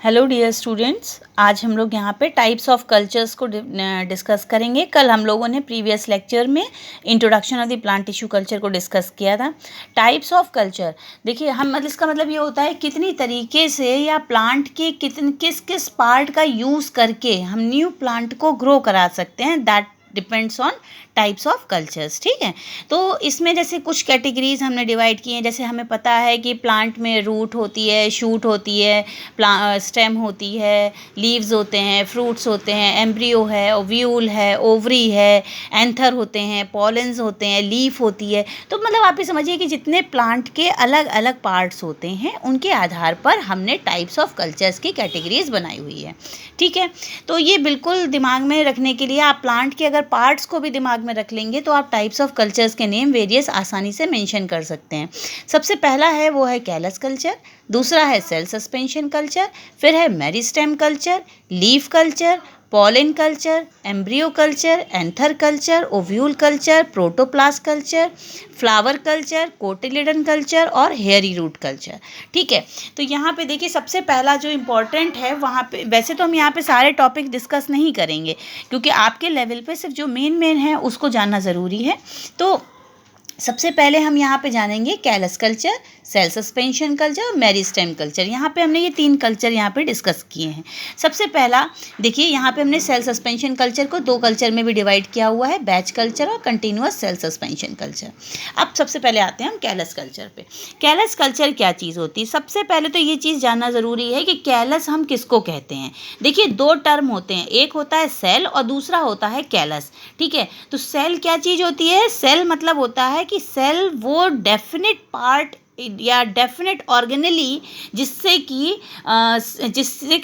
Hello dear students, आज हम लोग यहाँ पे टाइप्स ऑफ कल्चर्स को डिस्कस करेंगे। कल हम लोगों ने प्रीवियस लेक्चर में introduction of the plant tissue culture को डिस्कस किया था। टाइप्स ऑफ कल्चर, देखिए हम इसका मतलब ये होता है कितनी तरीके से या प्लांट के किस किस पार्ट का यूज़ करके हम न्यू प्लांट को ग्रो करा सकते हैं। That depends on types of cultures. ठीक है, तो इसमें जैसे कुछ कैटेगरीज हमने डिवाइड की हैं। जैसे हमें पता है कि प्लांट में रूट होती है, शूट होती है, स्टेम होती है, लीव्स होते हैं, फ्रूट्स होते हैं, एम्ब्रियो है, ओव्यूल है, ओवरी है, एंथर होते हैं, पॉलेंस होते हैं, लीफ होती है। तो मतलब आप ये समझिए कि जितने प्लांट के अलग अलग पार्ट्स होते हैं उनके आधार पर हमने टाइप्स ऑफ कल्चर्स की कैटेगरीज बनाई हुई है। ठीक है, तो ये बिल्कुल दिमाग में रखने के लिए, आप प्लांट के अगर पार्ट्स को भी दिमाग में रख लेंगे तो आप टाइप्स ऑफ कल्चर्स के नेम वेरियस आसानी से मेंशन कर सकते हैं। सबसे पहला है वो है कैलस कल्चर, दूसरा है सेल सस्पेंशन कल्चर, फिर है meristem culture, leaf culture, pollen culture, embryo culture, anther culture, ovule culture, protoplast culture, flower culture, cotyledon culture और हेयरी रूट कल्चर। ठीक है, तो यहाँ पे देखिए सबसे पहला जो इम्पॉर्टेंट है वहाँ पे, वैसे तो हम यहाँ पे सारे टॉपिक डिस्कस नहीं करेंगे क्योंकि आपके लेवल पे सिर्फ जो मेन है उसको जानना ज़रूरी है। तो सबसे पहले हम यहाँ पे जानेंगे callus culture, cell suspension culture और मेरिस्टेम कल्चर। यहाँ पे हमने ये तीन कल्चर यहाँ पे डिस्कस किए हैं। सबसे पहला देखिए, यहाँ पे हमने सेल सस्पेंशन कल्चर को दो कल्चर में भी डिवाइड किया हुआ है, बैच कल्चर और कंटिन्यूअस सेल सस्पेंशन कल्चर। अब सबसे पहले आते हैं हम कैलस कल्चर पे। कैलस कल्चर क्या चीज़ होती है? सबसे पहले तो ये चीज़ जानना ज़रूरी है कि कैलस हम किसको कहते हैं। देखिए दो टर्म होते हैं, एक होता है सेल और दूसरा होता है कैलस। ठीक है, तो सेल क्या चीज़ होती है? सेल मतलब होता है कि सेल वो डेफिनेट पार्ट या डेफिनेट ऑर्गेनेली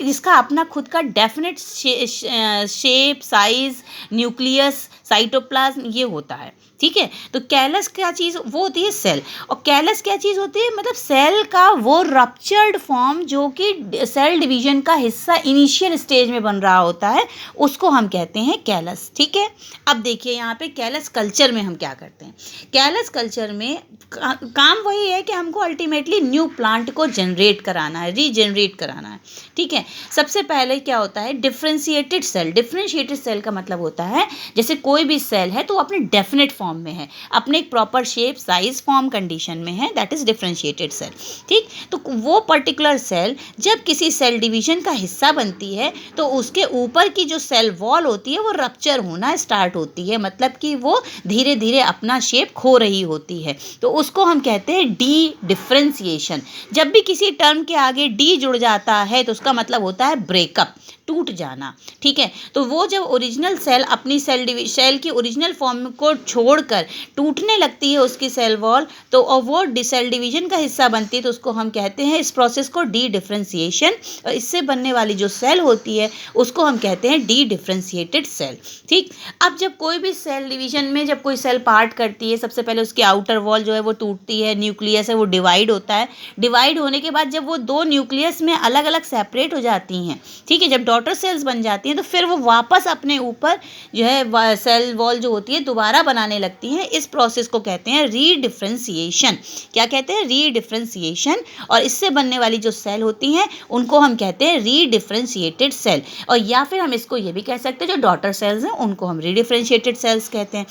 जिसका अपना खुद का definite shape, size, nucleus, cytoplasm ये होता है। ठीक है, तो कैलस क्या चीज़? वो होती है सेल। और कैलस क्या चीज़ होती है? मतलब सेल का वो रप्चर्ड फॉर्म जो कि सेल डिवीजन का हिस्सा इनिशियल स्टेज में बन रहा होता है, उसको हम कहते हैं कैलस। ठीक है, अब देखिए यहाँ पे कैलस कल्चर में हम क्या करते हैं। कैलस कल्चर में काम वही है कि हमको अल्टीमेटली न्यू प्लांट को जनरेट कराना है, रीजनरेट कराना है। ठीक है, सबसे पहले क्या होता है? Differentiated cell. डिफ्रेंशिएटेड सेल का मतलब होता है जैसे कोई भी सेल है तो अपने डेफिनेट फॉर्म में है, अपने एक proper shape, size, form, condition में है, दैट इज डिफ्रेंशिएटेड सेल। ठीक, तो वो पर्टिकुलर सेल जब किसी सेल डिवीजन का हिस्सा बनती है तो उसके ऊपर की जो सेल वॉल होती है वो रप्चर होना स्टार्ट होती है, मतलब कि वो धीरे धीरे अपना शेप खो रही होती है। तो उसको हम कहते हैं डी डिफ्रेंशिएशन। जब भी किसी टर्म के आगे डी जुड़ जाता है तो उसका मतलब होता है ब्रेकअप, टूट जाना। ठीक है, तो वो जब ओरिजिनल सेल अपनी सेल की ओरिजिनल फॉर्म को छोड़कर टूटने लगती है उसकी सेल वॉल, तो और वो सेल डिवीजन का हिस्सा बनती है, तो उसको हम कहते हैं, इस प्रोसेस को डी डिफ्रेंशिएशन। और इससे बनने वाली जो सेल होती है उसको हम कहते हैं डी डिफ्रेंशिएटेड सेल। ठीक, अब जब कोई भी सेल डिवीजन में जब कोई सेल पार्ट करती है, सबसे पहले उसकी आउटर वॉल जो है वो टूटती है, न्यूक्लियस है वो डिवाइड होता है। डिवाइड होने के बाद जब वो दो न्यूक्लियस में अलग अलग सेपरेट हो जाती हैं, ठीक है, जब डॉटर सेल्स बन जाती हैं, तो फिर वो वापस अपने ऊपर जो है सेल वॉल जो होती है दोबारा बनाने लगती हैं। इस प्रोसेस को कहते हैं रीडिफ्रेंशिएशन। क्या कहते हैं? रीडिफ्रेंशिएशन। और इससे बनने वाली जो सेल होती हैं उनको हम कहते हैं रीडिफ्रेंशिएटेड सेल। और या फिर हम इसको ये भी कह सकते हैं जो डॉटर सेल्स हैं उनको हम रीडिफ्रेंशिएटेड सेल्स कहते हैं।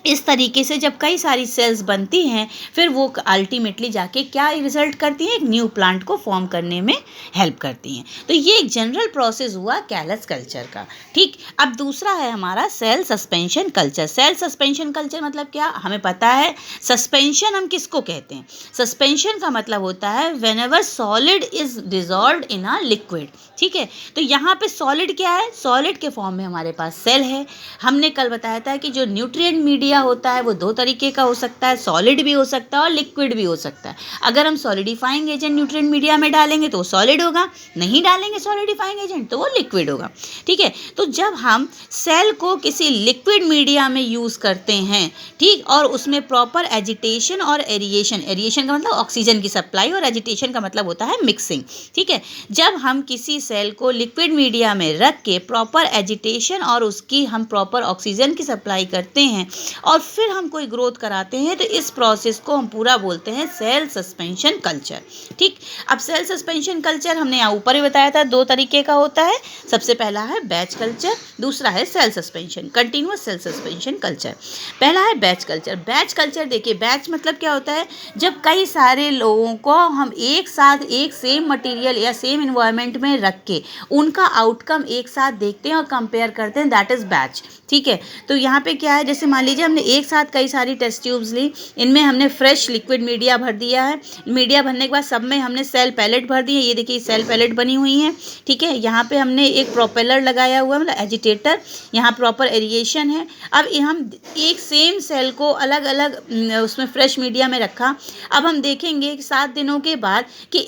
इस तरीके से जब कई सारी सेल्स बनती हैं फिर वो अल्टीमेटली जाके क्या रिजल्ट करती हैं? एक न्यू प्लांट को फॉर्म करने में हेल्प करती हैं। तो ये एक जनरल प्रोसेस हुआ कैलस कल्चर का। ठीक, अब दूसरा है हमारा cell suspension culture. Cell suspension culture मतलब क्या? हमें पता है सस्पेंशन हम किसको कहते हैं। सस्पेंशन का मतलब होता है whenever solid is dissolved in a liquid. ठीक है, तो यहाँ पे सॉलिड क्या है? सॉलिड के फॉर्म में हमारे पास सेल है। हमने कल बताया था कि जो न्यूट्रिएंट मीडिया होता है वो दो तरीके का हो सकता है, सॉलिड भी हो सकता है और लिक्विड भी हो सकता है। अगर हम सॉलिडिफाइंग एजेंट न्यूट्रिएंट मीडिया में डालेंगे तो सॉलिड होगा, नहीं डालेंगे सॉलिडिफाइंग एजेंट तो वो लिक्विड होगा। ठीक है, तो जब हम सेल को किसी लिक्विड मीडिया में यूज़ करते हैं, ठीक, और उसमें प्रॉपर एजिटेशन और एरिएशन, एरिएशन का मतलब ऑक्सीजन की सप्लाई और एजिटेशन का मतलब होता है मिक्सिंग। ठीक है, जब हम किसी सेल को लिक्विड मीडिया में रख के प्रॉपर एजिटेशन और उसकी हम प्रॉपर ऑक्सीजन की सप्लाई करते हैं और फिर हम कोई ग्रोथ कराते हैं, तो इस प्रोसेस को हम पूरा बोलते हैं सेल सस्पेंशन कल्चर। ठीक, अब सेल सस्पेंशन कल्चर हमने यहाँ ऊपर ही बताया था 2 तरीके का होता है। सबसे पहला है बैच कल्चर, दूसरा है cell suspension, continuous cell suspension culture. पहला है बैच कल्चर। बैच कल्चर देखिए, बैच मतलब क्या होता है, जब कई सारे लोगों को हम एक साथ एक सेम मटेरियल या सेम इन्वायरमेंट में रख के उनका आउटकम एक साथ देखते हैं और कंपेयर करते हैं, दैट इज़ बैच। ठीक है, तो यहाँ पे क्या है, जैसे मान लीजिए हमने एक साथ कई सारी टेस्ट ट्यूब्स ली, इनमें हमने फ्रेश लिक्विड मीडिया भर दिया है। मीडिया भरने के बाद सब में हमने सेल पैलेट भर दी है, ये देखिए सेल पैलेट बनी हुई हैं। ठीक है, यहाँ पे हमने एक प्रोपेलर लगाया हुआ है, मतलब एजिटेटर, यहाँ प्रॉपर एरिएशन है। अब हम एक सेम सेल को अलग अलग उसमें फ्रेश मीडिया में रखा। अब हम देखेंगे कि 7 दिनों के बाद कि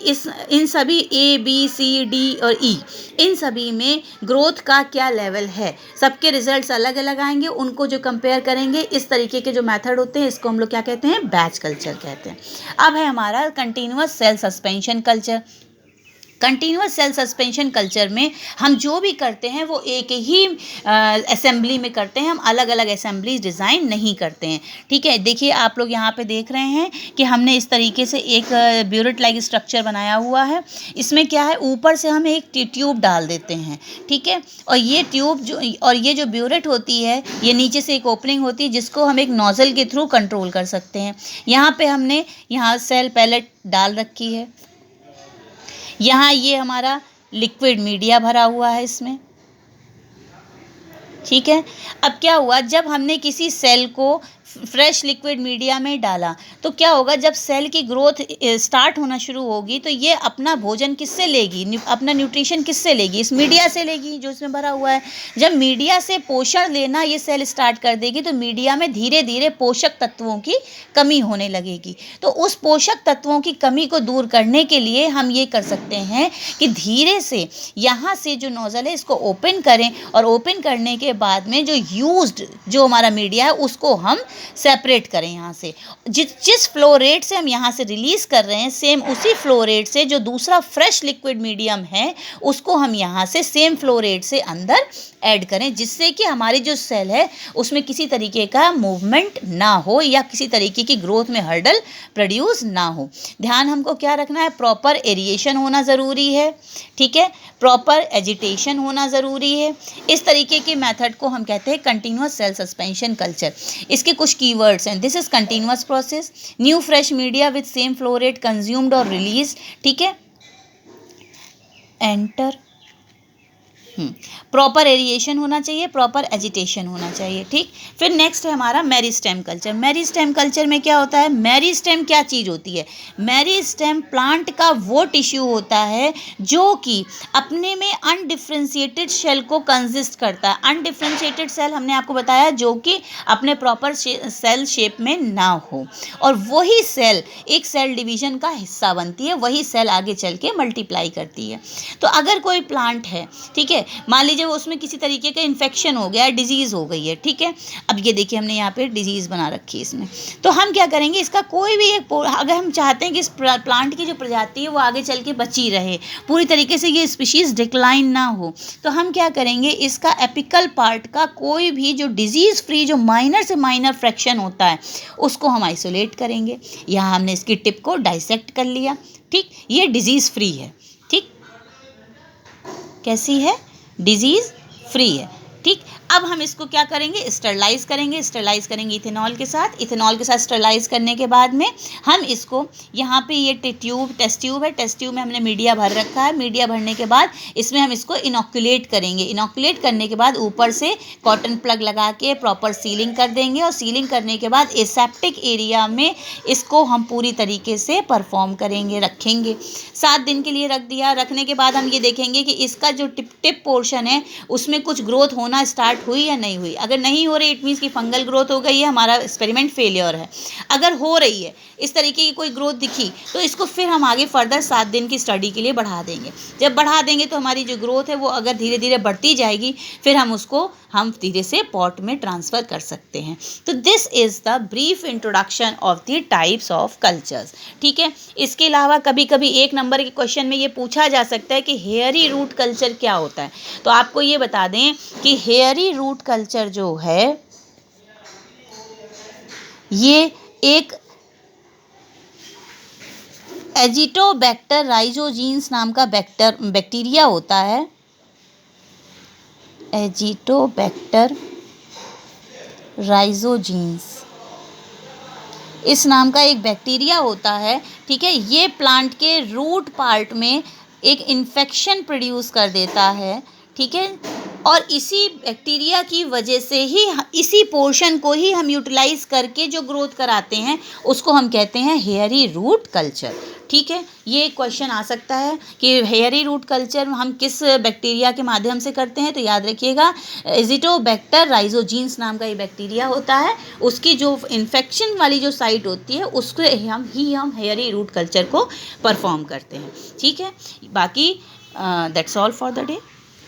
इन सभी ए बी सी डी और ई, इन सभी में ग्रोथ का क्या लेवल है। सबके रिजल्ट्स अलग अलग आएंगे, उनको जो कंपेयर करेंगे, इस तरीके के जो मेथड होते हैं इसको हम लोग क्या कहते हैं, बैच कल्चर कहते हैं। अब है हमारा continuous cell suspension culture. Continuous cell suspension culture में हम जो भी करते हैं वो एक ही असेंबली में करते हैं, हम अलग अलग असेंबलीज डिज़ाइन नहीं करते हैं। ठीक है, देखिए आप लोग यहाँ पे देख रहे हैं कि हमने इस तरीके से एक ब्यूरेट लाइक स्ट्रक्चर बनाया हुआ है। इसमें क्या है, ऊपर से हम एक ट्यूब डाल देते हैं। ठीक है, और ये ट्यूब ये जो ब्यूरेट होती है, ये नीचे से एक ओपनिंग होती है जिसको हम एक नोजल के थ्रू कंट्रोल कर सकते हैं। यहाँ पे हमने सेल पैलेट डाल रखी है, यहाँ ये हमारा लिक्विड मीडिया भरा हुआ है इसमें। ठीक है, अब क्या हुआ, जब हमने किसी सेल को फ्रेश लिक्विड मीडिया में डाला तो क्या होगा, जब सेल की ग्रोथ स्टार्ट होना शुरू होगी तो ये अपना भोजन किससे लेगी, अपना न्यूट्रिशन किससे लेगी, इस मीडिया से लेगी जो इसमें भरा हुआ है। जब मीडिया से पोषण लेना ये सेल स्टार्ट कर देगी तो मीडिया में धीरे धीरे पोषक तत्वों की कमी होने लगेगी। तो उस पोषक तत्वों की कमी को दूर करने के लिए हम ये कर सकते हैं कि धीरे से यहाँ से जो नोजल है इसको ओपन करें, और ओपन करने के बाद में जो हमारा मीडिया है उसको हम सेपरेट करें। यहाँ से जिस फ्लो रेट से हम यहाँ से रिलीज कर रहे हैं, सेम उसी फ्लो रेट से जो दूसरा फ्रेश लिक्विड मीडियम है उसको हम यहाँ से सेम फ्लो रेट से अंदर ऐड करें, जिससे कि हमारी जो सेल है उसमें किसी तरीके का मूवमेंट ना हो या किसी तरीके की ग्रोथ में हर्डल प्रोड्यूस ना हो। ध्यान हमको क्या रखना है, प्रॉपर एरिएशन होना ज़रूरी है। ठीक है, प्रॉपर एजिटेशन होना ज़रूरी है। इस तरीके के मेथड को हम कहते हैं कंटिन्यूअस सेल सस्पेंशन कल्चर। इसके कुछ कीवर्ड्स हैं, this is continuous process, new fresh media with same flow rate consumed और रिलीज। ठीक है, एंटर, प्रॉपर एरिएशन होना चाहिए, प्रॉपर एजिटेशन होना चाहिए। ठीक, फिर नेक्स्ट है हमारा मेरिस्टेम कल्चर। मेरिस्टेम कल्चर में क्या होता है, मेरिस्टेम क्या चीज़ होती है, मेरिस्टेम प्लांट का वो टिश्यू होता है जो कि अपने में अनडिफ्रेंशिएटेड सेल को कंसिस्ट करता है। अनडिफ्रेंशिएटेड सेल हमने आपको बताया जो कि अपने प्रॉपर सेल शेप में ना हो, और वही सेल एक सेल डिवीजन का हिस्सा बनती है, वही सेल आगे चल के मल्टीप्लाई करती है। तो अगर कोई प्लांट है, ठीक है, मान लीजिए उसमें किसी तरीके का इन्फेक्शन हो गया है, डिजीज़ हो गई है। ठीक है, अब ये देखिए हमने यहाँ पे डिजीज़ बना रखी है इसमें, तो हम क्या करेंगे, इसका कोई भी एक, अगर हम चाहते हैं कि इस प्लांट की जो प्रजाति है वो आगे चल के बची रहे, पूरी तरीके से ये स्पीशीज़ डिक्लाइन ना हो, तो हम क्या करेंगे, इसका एपिकल पार्ट का कोई भी जो डिजीज़ फ्री जो माइनर से माइनर फ्रैक्शन होता है उसको हम आइसोलेट करेंगे। यहाँ हमने इसकी टिप को डाइसेक्ट कर लिया। ठीक, ये डिजीज़ फ्री है। ठीक, कैसी है, डिजीज़ फ्री है। ठीक, अब हम इसको क्या करेंगे, स्टरलाइज करेंगे। स्टरलाइज करेंगे इथेनॉल के साथ। इथेनॉल के साथ स्टरलाइज करने के बाद में हम इसको, यहाँ पे ये टेस्ट ट्यूब है, टेस्ट ट्यूब में हमने मीडिया भर रखा है। मीडिया भरने के बाद इसमें हम इसको इनोकुलेट करेंगे। इनोकुलेट करने के बाद ऊपर से कॉटन प्लग लगा के प्रॉपर सीलिंग कर देंगे, और सीलिंग करने के बाद एसेप्टिक एरिया में इसको हम पूरी तरीके से परफॉर्म करेंगे, रखेंगे। 7 दिन के लिए रख दिया। रखने के बाद हम ये देखेंगे कि इसका जो टिप पोर्शन है उसमें कुछ ग्रोथ होना स्टार्ट हुई या नहीं हुई। अगर नहीं हो रही, इट मीन्स की फंगल ग्रोथ हो गई है, हमारा एक्सपेरिमेंट फेलियर है। अगर हो रही है, इस तरीके की कोई ग्रोथ दिखी, तो इसको फिर हम आगे फर्दर 7 दिन की स्टडी के लिए बढ़ा देंगे। जब बढ़ा देंगे तो हमारी जो ग्रोथ है वो अगर धीरे धीरे बढ़ती जाएगी, फिर हम धीरे से पॉट में ट्रांसफ़र कर सकते हैं। तो this is the brief introduction of the types of cultures. ठीक है, इसके अलावा कभी कभी 1 नंबर के क्वेश्चन में ये पूछा जा सकता है कि हेयरी रूट कल्चर क्या होता है। तो आपको ये बता दें कि हेयरी रूट कल्चर जो है ये एक एजिटोबैक्टर राइजोजीन्स नाम का बैक्टीरिया होता है। एजिटोबैक्टर राइजोजीन्स इस नाम का एक बैक्टीरिया होता है, ठीक है। ये प्लांट के रूट पार्ट में एक इन्फेक्शन प्रोड्यूस कर देता है, ठीक है। और इसी बैक्टीरिया की वजह से ही इसी पोर्शन को ही हम यूटिलाइज करके जो ग्रोथ कराते हैं उसको हम कहते हैं हेयरी रूट कल्चर, ठीक है। ये क्वेश्चन आ सकता है कि हेयरी रूट कल्चर हम किस बैक्टीरिया के माध्यम से करते हैं, तो याद रखिएगा एजिटोबैक्टर राइजोजीन्स नाम का ये बैक्टीरिया होता है। उसकी जो इन्फेक्शन वाली जो साइट होती है उसको हम हेयरी रूट कल्चर को परफॉर्म करते हैं, ठीक है। बाकी that's all for the day.